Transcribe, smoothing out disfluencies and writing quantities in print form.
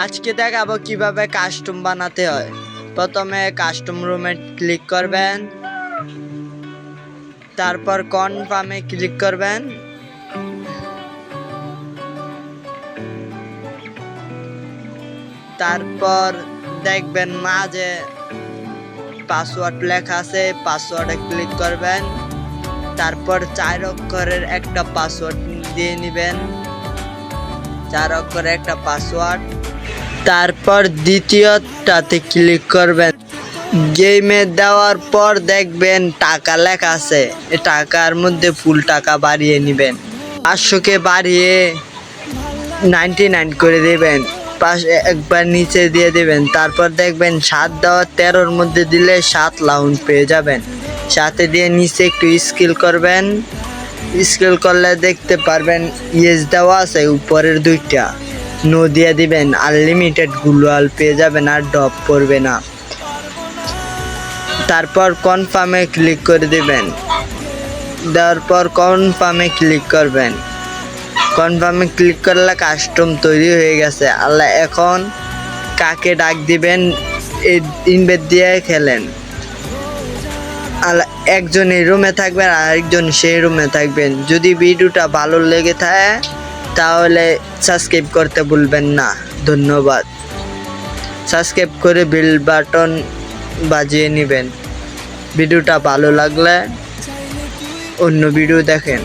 আজকে দেখাবো কিভাবে কাস্টম বানাতে হয়। প্রথমে কাস্টম রুমে ক্লিক করবেন, তারপর কনফার্মে ক্লিক করবেন, তারপর দেখবেন মাঝে পাসওয়ার্ড লেখা আছে, পাসওয়ার্ডে ক্লিক করবেন, তারপর 4 অক্ষরের একটা পাসওয়ার্ড দিয়ে নেবেন, 4 অক্ষরের একটা পাসওয়ার্ড। তারপর দ্বিতীয়টাতে ক্লিক করবেন। গেমে দেওয়ার পর দেখবেন টাকা লেখা আছে, এই টাকার মধ্যে ফুল টাকা বাড়িয়ে নেবেন, 500কে বাড়িয়ে 99 করে দেবেন, পাশে একবার নিচে দিয়ে দেবেন। তারপর দেখবেন 7 দেওয়া 13-র মধ্যে দিলে 7 লাউন্ড পেয়ে যাবেন। 7-এ দিয়ে নিচে একটু স্কিল করবেন, স্কিল করলে দেখতে পারবেন ইয়েস দেওয়া আছে উপরের দুইটা, নো দিয়ে দিবেন, আনলিমিটেড গ্লোয়াল পেয়ে যাবেন আর ড্রপ পড়বে না। তারপর কনফার্মে ক্লিক করে দিবেন, দেওয়ার পর কনফার্মে ক্লিক করবেন। কনফার্মে ক্লিক করলে কাস্টম তৈরি হয়ে গেছে। আল্লাহ এখন কাকে ডাক দিবেন এই ইনভাইট দিয়ে খেলেন। আল্লাহ একজন এই রুমে থাকবেন আর আরেকজন সেই রুমে থাকবেন। যদি ভিডিওটা ভালো লেগে থাকে তাহলে সাবস্ক্রাইব করতে ভুলবেন না। ধন্যবাদ। সাবস্ক্রাইব করে বেল বাটন বাজিয়ে নেবেন। ভিডিওটা ভালো লাগলে অন্য ভিডিও দেখেন।